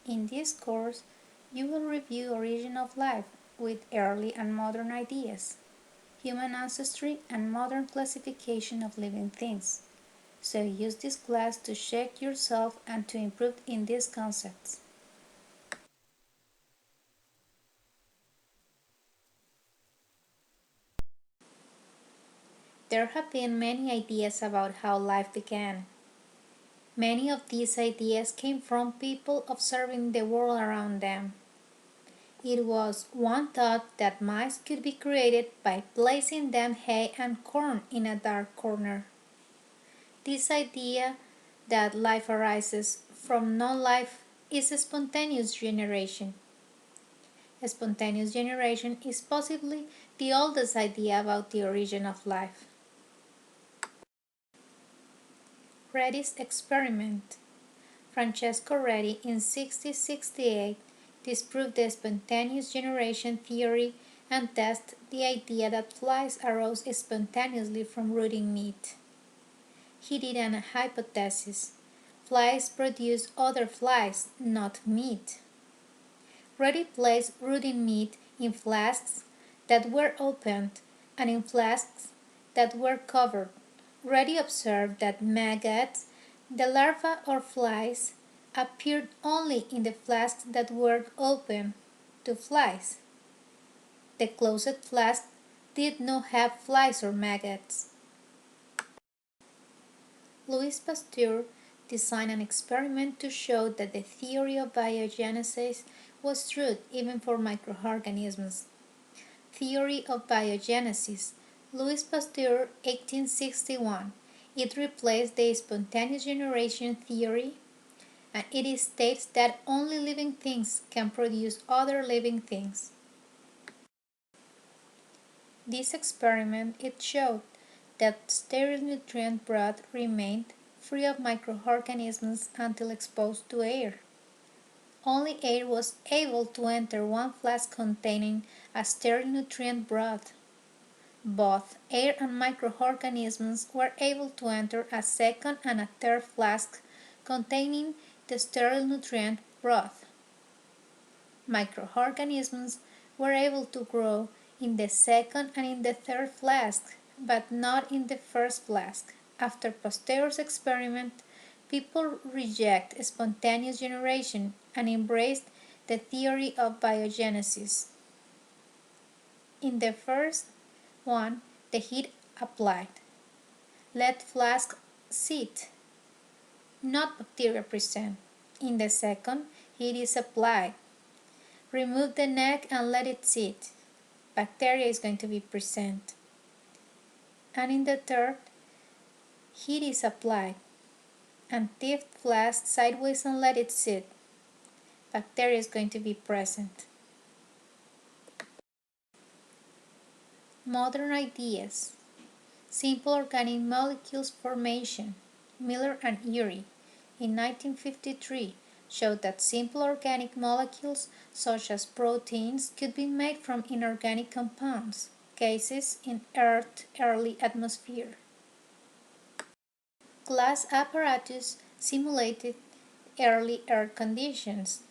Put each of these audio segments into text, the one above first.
In this course, you will review origin of life with early and modern ideas, human ancestry, and modern classification of living things. So use this class to check yourself and to improve in these concepts. There have been many ideas about how life began. Many of these ideas came from people observing the world around them. It was one thought that mice could be created by placing them hay and corn in a dark corner. This idea that life arises from non-life is spontaneous generation. Spontaneous generation is possibly the oldest idea about the origin of life. Redi's experiment. Francesco Redi in 1668 disproved the spontaneous generation theory and tested the idea that flies arose spontaneously from rotting meat. He did an hypothesis. Flies produce other flies, not meat. Redi placed rotting meat in flasks that were opened and in flasks that were covered. Redi observed that maggots, the larvae or flies, appeared only in the flasks that were open to flies. The closed flask did not have flies or maggots. Louis Pasteur designed an experiment to show that the theory of biogenesis was true even for microorganisms. Theory of biogenesis, Louis Pasteur, 1861. It replaced the spontaneous generation theory, and it states that only living things can produce other living things. This experiment it showed that sterile nutrient broth remained free of microorganisms until exposed to air. Only air was able to enter one flask containing a sterile nutrient broth. Both air and microorganisms were able to enter a second and a third flask containing the sterile nutrient broth. Microorganisms were able to grow in the second and in the third flask, but not in the first flask. After Pasteur's experiment, people rejected spontaneous generation and embraced the theory of biogenesis. In the first one, the heat applied. Let flask sit, not bacteria present. In the second, heat is applied. Remove the neck and let it sit. Bacteria is going to be present. And in the third, heat is applied. And tip flask sideways and let it sit. Bacteria is going to be present. Modern ideas. Simple organic molecules formation. Miller and Urey, in 1953, showed that simple organic molecules such as proteins could be made from inorganic compounds, cases in Earth's early atmosphere. Glass apparatus simulated early Earth conditions.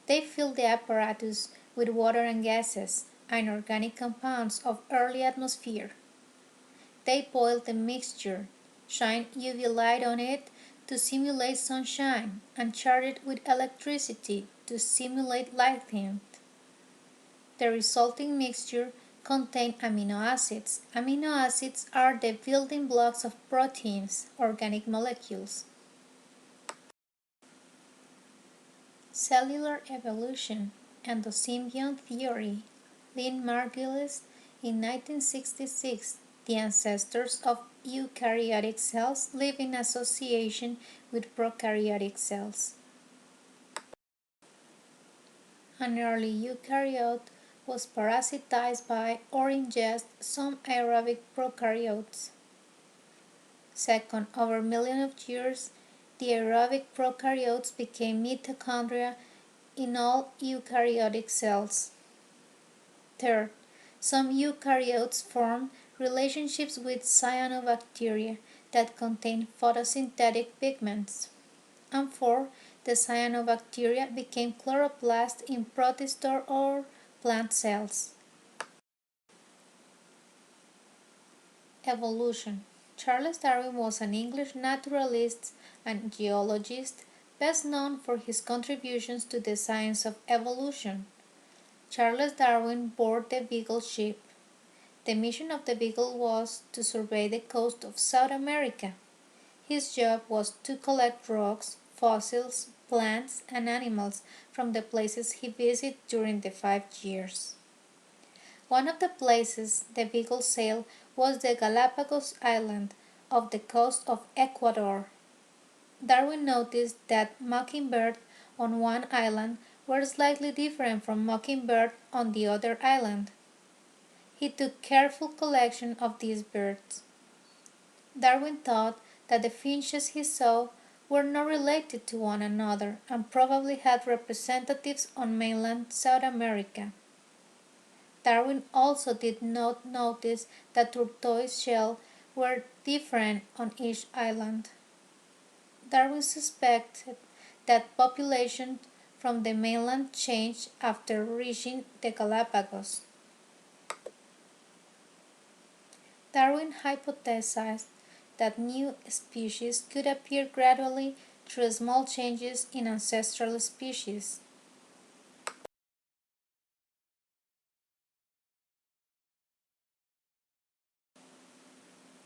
They filled the apparatus with water and gases, inorganic compounds of early atmosphere. They boiled the mixture, shined UV light on it to simulate sunshine, and charged it with electricity to simulate lightning. The resulting mixture contained amino acids. Amino acids are the building blocks of proteins, organic molecules. Cellular evolution, endosymbiont theory, Lynn Margulis in 1966. The ancestors of eukaryotic cells live in association with prokaryotic cells. An early eukaryote was parasitized by or ingest some aerobic prokaryotes. Second, over millions of years, the aerobic prokaryotes became mitochondria in all eukaryotic cells. Third, some eukaryotes formed relationships with cyanobacteria that contain photosynthetic pigments. And 4. The cyanobacteria became chloroplasts in protista or plant cells. Evolution. Charles Darwin was an English naturalist and geologist, best known for his contributions to the science of evolution. Charles Darwin boarded the Beagle ship. The mission of the Beagle was to survey the coast of South America. His job was to collect rocks, fossils, plants, and animals from the places he visited during the 5 years. One of the places the Beagle sailed was the Galapagos Island off the coast of Ecuador. Darwin noticed that mockingbirds on one island were slightly different from mockingbirds on the other island. He took careful collection of these birds. Darwin thought that the finches he saw were not related to one another and probably had representatives on mainland South America. Darwin also did not notice that tortoise shells were different on each island. Darwin suspected that populations from the mainland changed after reaching the Galapagos. Darwin hypothesized that new species could appear gradually through small changes in ancestral species.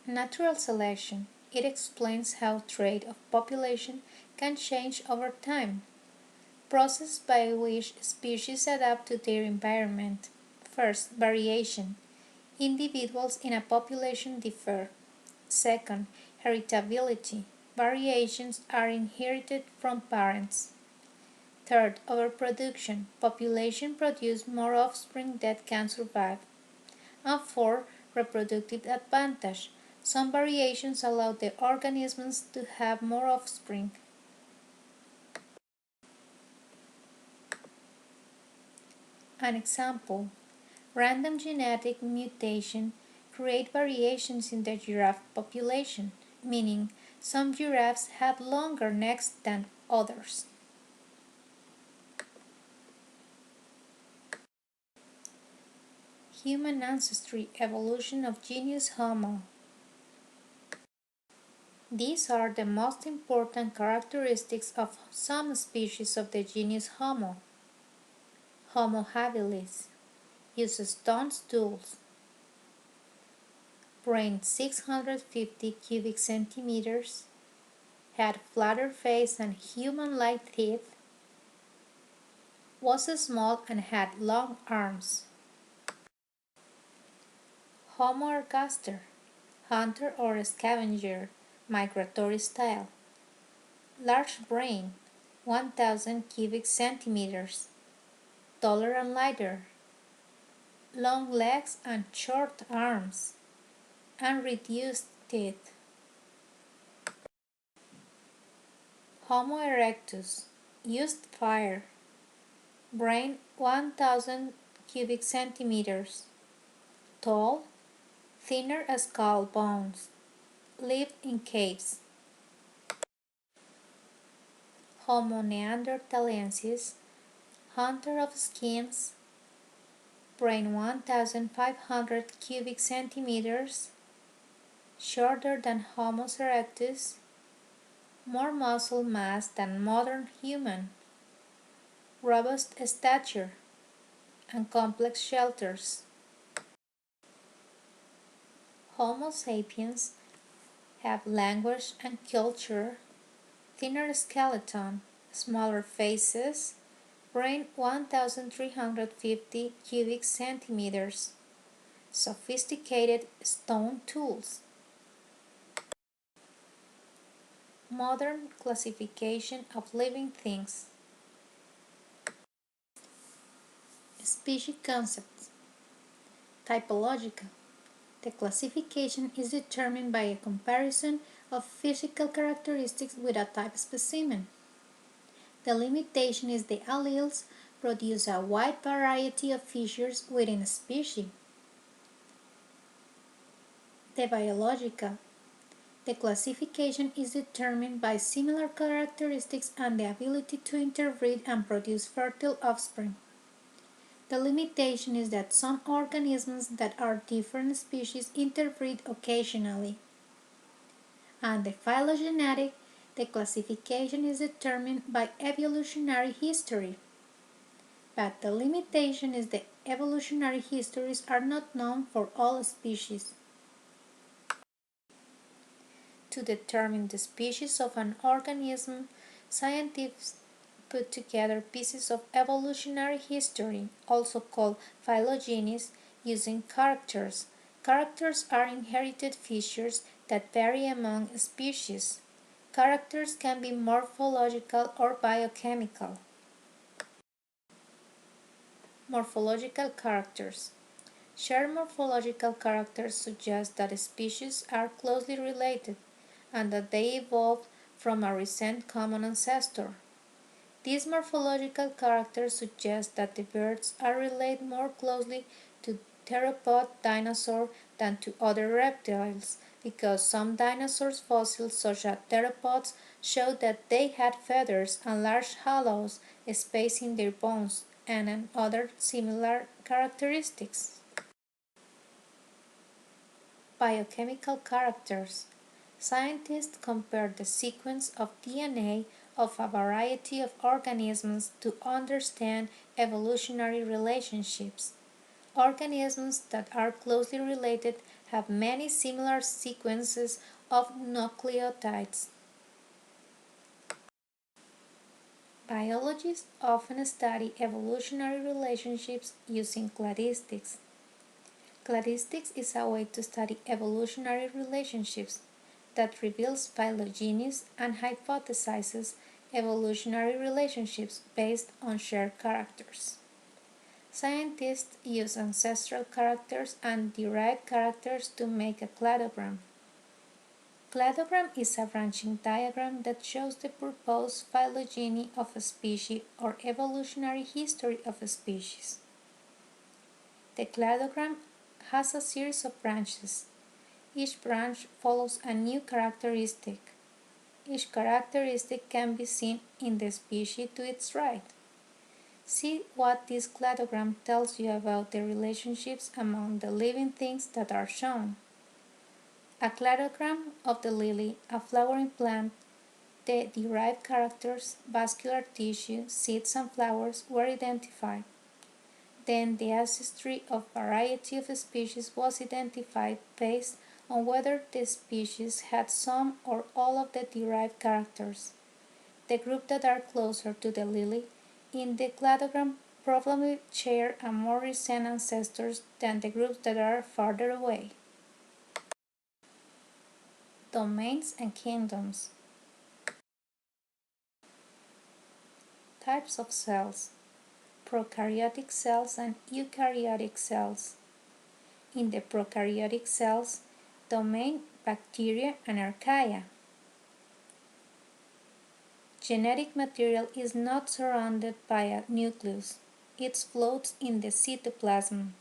Natural selection. It explains how trait of population can change over time. Process by which species adapt to their environment. First, variation. Individuals in a population differ. Second, heritability. Variations are inherited from parents. Third, overproduction. Population produce more offspring that can survive. And fourth, reproductive advantage. Some variations allow the organisms to have more offspring. An example: random genetic mutation create variations in the giraffe population, meaning some giraffes had longer necks than others. Human ancestry evolution of genus Homo. These are the most important characteristics of some species of the genus Homo. Homo habilis uses stone tools. Brain 650 cubic centimeters. Had flatter face and human-like teeth. Was small and had long arms. Homo ergaster, hunter or scavenger, migratory style. Large brain, 1000 cubic centimeters. Taller and lighter. Long legs and short arms. And reduced teeth. Homo erectus, used fire. Brain 1000 cubic centimeters. Tall, thinner skull bones. Lived in caves. Homo neanderthalensis, hunter of skins. Brain 1500 cubic centimeters. Shorter than Homo erectus. More muscle mass than modern human. Robust stature and complex shelters. Homo sapiens have language and culture, thinner skeleton, smaller faces, brain 1350 cubic centimeters, sophisticated stone tools. Modern classification of living things. Species concepts. Typological. The classification is determined by a comparison of physical characteristics with a type specimen. The limitation is the alleles produce a wide variety of features within a species. The biological. The classification is determined by similar characteristics and the ability to interbreed and produce fertile offspring. The limitation is that some organisms that are different species interbreed occasionally. And the phylogenetic, the classification is determined by evolutionary history. But the limitation is that evolutionary histories are not known for all species. To determine the species of an organism, scientists put together pieces of evolutionary history, also called phylogenies, using characters. Characters are inherited features that vary among species. Characters can be morphological or biochemical. Morphological characters. Shared morphological characters suggest that species are closely related and that they evolved from a recent common ancestor. These morphological characters suggest that the birds are related more closely to theropod dinosaurs than to other reptiles, because some dinosaurs fossils such as theropods show that they had feathers and large hollows spaced in their bones and other similar characteristics. Biochemical characters. Scientists compare the sequence of DNA of a variety of organisms to understand evolutionary relationships. Organisms that are closely related have many similar sequences of nucleotides. Biologists often study evolutionary relationships using cladistics. Cladistics is a way to study evolutionary relationships that reveals phylogenies and hypothesizes evolutionary relationships based on shared characters. Scientists use ancestral characters and derived characters to make a cladogram. Cladogram is a branching diagram that shows the proposed phylogeny of a species or evolutionary history of a species. The cladogram has a series of branches. Each branch follows a new characteristic. Each characteristic can be seen in the species to its right. See what this cladogram tells you about the relationships among the living things that are shown. A cladogram of the lily, a flowering plant, the derived characters, vascular tissue, seeds and flowers were identified. Then the ancestry of a variety of species was identified based on whether the species had some or all of the derived characters. The group that are closer to the lily in the cladogram probably share a more recent ancestors than the groups that are farther away. Domains and kingdoms. Types of cells. Prokaryotic cells and eukaryotic cells. In the prokaryotic cells, domain, bacteria, and archaea. Genetic material is not surrounded by a nucleus. It floats in the cytoplasm.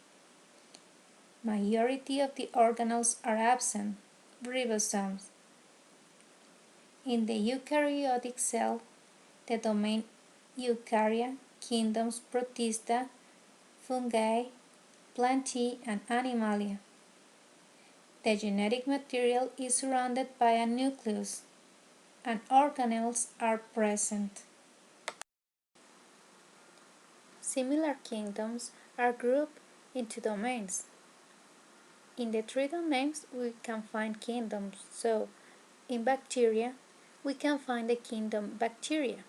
Majority of the organelles are absent, ribosomes. In the eukaryotic cell, the domain Eukarya, kingdoms Protista, fungi, plantae, and animalia. The genetic material is surrounded by a nucleus, and organelles are present. Similar kingdoms are grouped into domains. In the three domains we can find kingdoms, so in bacteria we can find the kingdom Bacteria.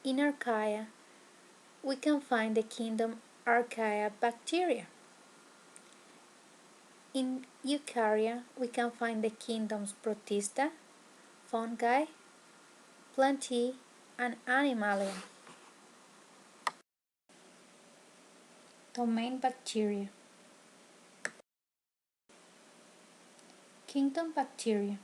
In archaea we can find the kingdom Archaeabacteria. In eukarya we can find the kingdoms Protista, fungi, plantae, and animalia. Domain bacteria. Kingdom bacteria.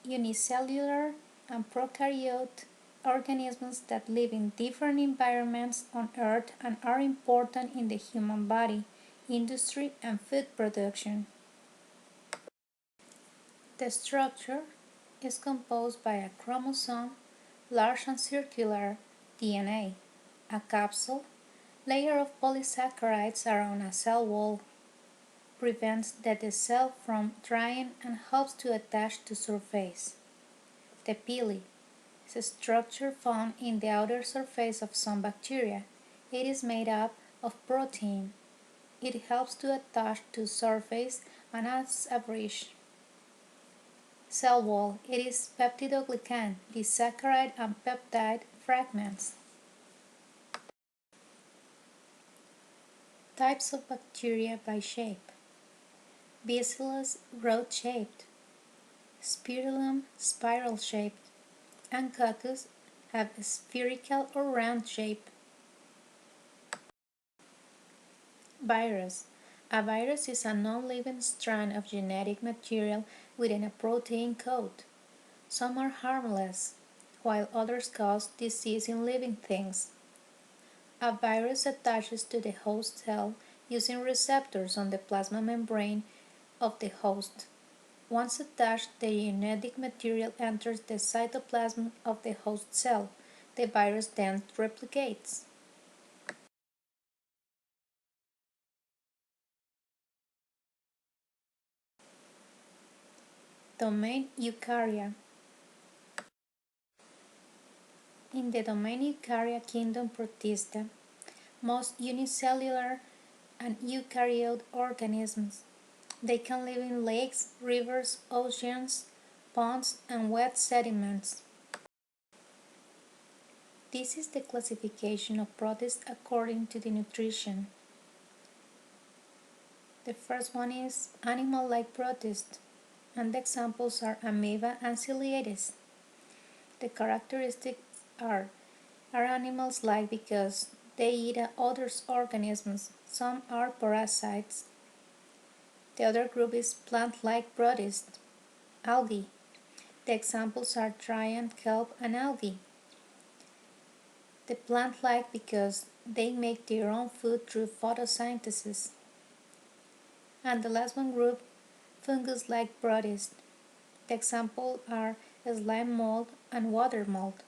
Unicellular and prokaryote organisms that live in different environments on Earth and are important in the human body, industry, and food production. The structure is composed by a chromosome, large and circular DNA, a capsule, layer of polysaccharides around a cell wall, prevents the cell from drying and helps to attach to surface. The pili is a structure found in the outer surface of some bacteria. It is made up of protein. It helps to attach to surface and adds a bridge. Cell wall. It is peptidoglycan, disaccharide and peptide fragments. Types of bacteria by shape. Bacillus rod-shaped, Spirillum spiral-shaped, and Coccus have a spherical or round shape. Virus. A virus is a non-living strand of genetic material within a protein coat. Some are harmless, while others cause disease in living things. A virus attaches to the host cell using receptors on the plasma membrane of the host. Once attached, the genetic material enters the cytoplasm of the host cell. The virus then replicates. Domain Eukarya. In the domain Eukarya kingdom Protista, most unicellular and eukaryote organisms. They can live in lakes, rivers, oceans, ponds, and wet sediments. This is the classification of protists according to the nutrition. The first one is animal-like protist, and the examples are amoeba and ciliates. The characteristics are animals-like because they eat other organisms. Some are parasites. The other group is plant-like protist, algae. The examples are trian, kelp, and algae. The plant-like because they make their own food through photosynthesis. And the last one group, fungus-like protist. The examples are slime mold and water mold.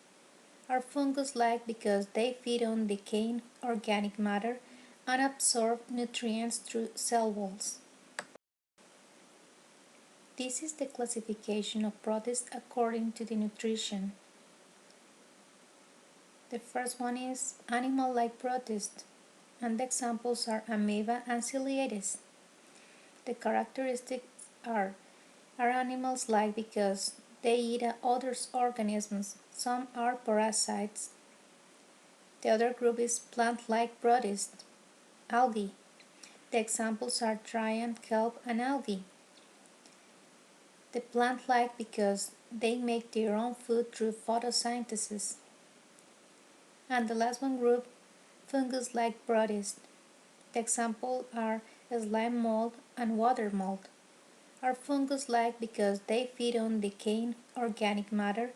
Are fungus-like because they feed on decaying organic matter and absorb nutrients through cell walls. This is the classification of protists according to the nutrition. The first one is animal-like protist, and the examples are amoeba and ciliates. The characteristics are animals-like because they eat other organisms. Some are parasites. The other group is plant-like protist, algae. The examples are trian, kelp, and algae. The plant-like because they make their own food through photosynthesis. And the last one group, fungus-like protist. The examples are slime mold and water mold. Are fungus-like because they feed on decaying organic matter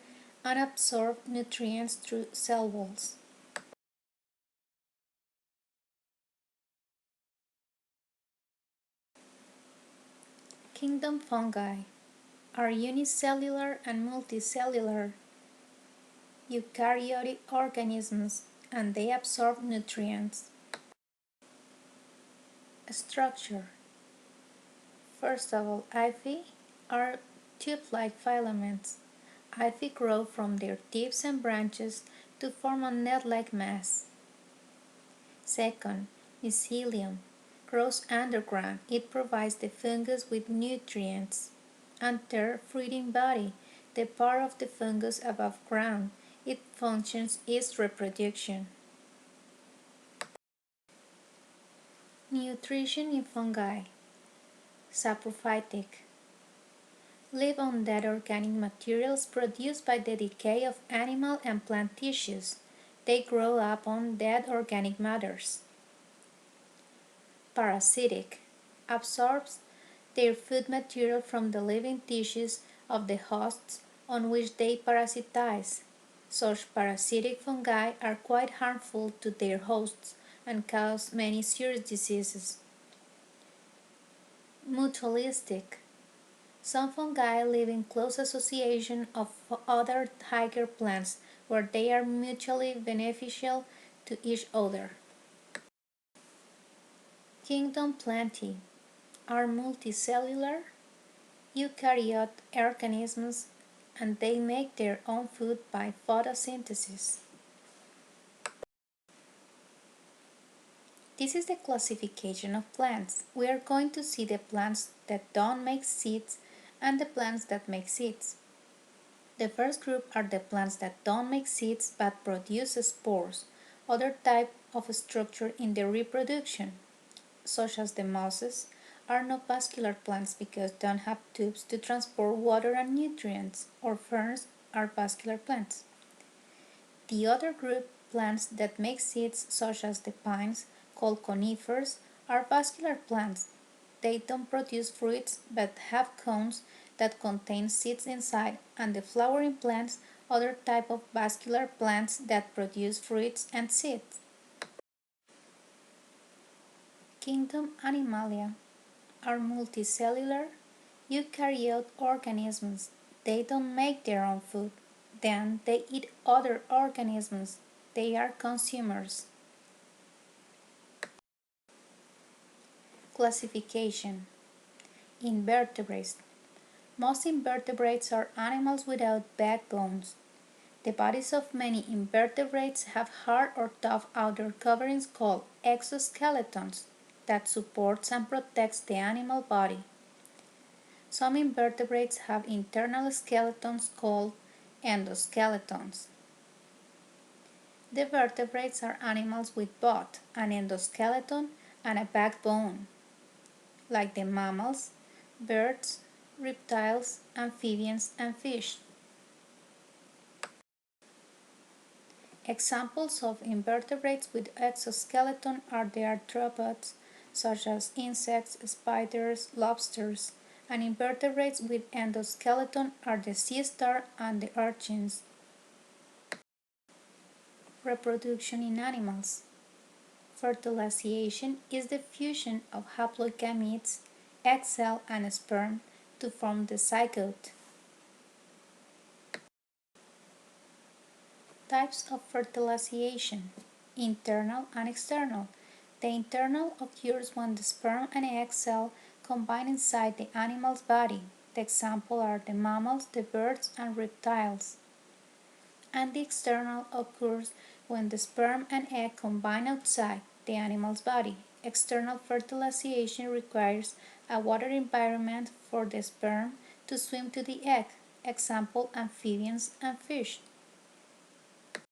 and absorb nutrients through cell walls. Kingdom fungi are unicellular and multicellular eukaryotic organisms, and they absorb nutrients. Structure. First of all, hyphae are tube-like filaments. Hyphae grow from their tips and branches to form a net-like mass. Second, mycelium grows underground. It provides the fungus with nutrients. And third, fruiting body, the part of the fungus above ground. Its functions is reproduction. Nutrition in fungi. Saprophytic. Live on dead organic materials produced by the decay of animal and plant tissues. They grow up on dead organic matters. Parasitic. Absorbs their food material from the living tissues of the hosts on which they parasitize. Such parasitic fungi are quite harmful to their hosts and cause many serious diseases. Mutualistic. Some fungi live in close association of other higher plants where they are mutually beneficial to each other. Kingdom Plantae are multicellular eukaryote organisms and they make their own food by photosynthesis. This is the classification of plants. We are going to see the plants that don't make seeds and the plants that make seeds. The first group are the plants that don't make seeds but produce spores, other type of structure in the reproduction, such as the mosses, are not vascular plants because don't have tubes to transport water and nutrients, or ferns are vascular plants. The other group, plants that make seeds such as the pines, called conifers, are vascular plants. They don't produce fruits but have cones that contain seeds inside, and the flowering plants, other type of vascular plants that produce fruits and seeds. Kingdom Animalia are multicellular eukaryote organisms. They don't make their own food. Then they eat other organisms. They are consumers. Classification. Invertebrates. Most invertebrates are animals without backbones. The bodies of many invertebrates have hard or tough outer coverings called exoskeletons that supports and protects the animal body. Some invertebrates have internal skeletons called endoskeletons. The vertebrates are animals with both an endoskeleton and a backbone, like the mammals, birds, reptiles, amphibians, and fish. Examples of invertebrates with exoskeleton are the arthropods, such as insects, spiders, lobsters, and invertebrates with endoskeleton are the sea star and the urchins. Reproduction in animals. Fertilization is the fusion of haploid gametes, egg cell and sperm to form the zygote. Types of fertilization: internal and external. The internal occurs when the sperm and egg cell combine inside the animal's body. The examples are the mammals, the birds, and reptiles. And the external occurs when the sperm and egg combine outside the animal's body. External fertilization requires a water environment for the sperm to swim to the egg. Example: amphibians and fish.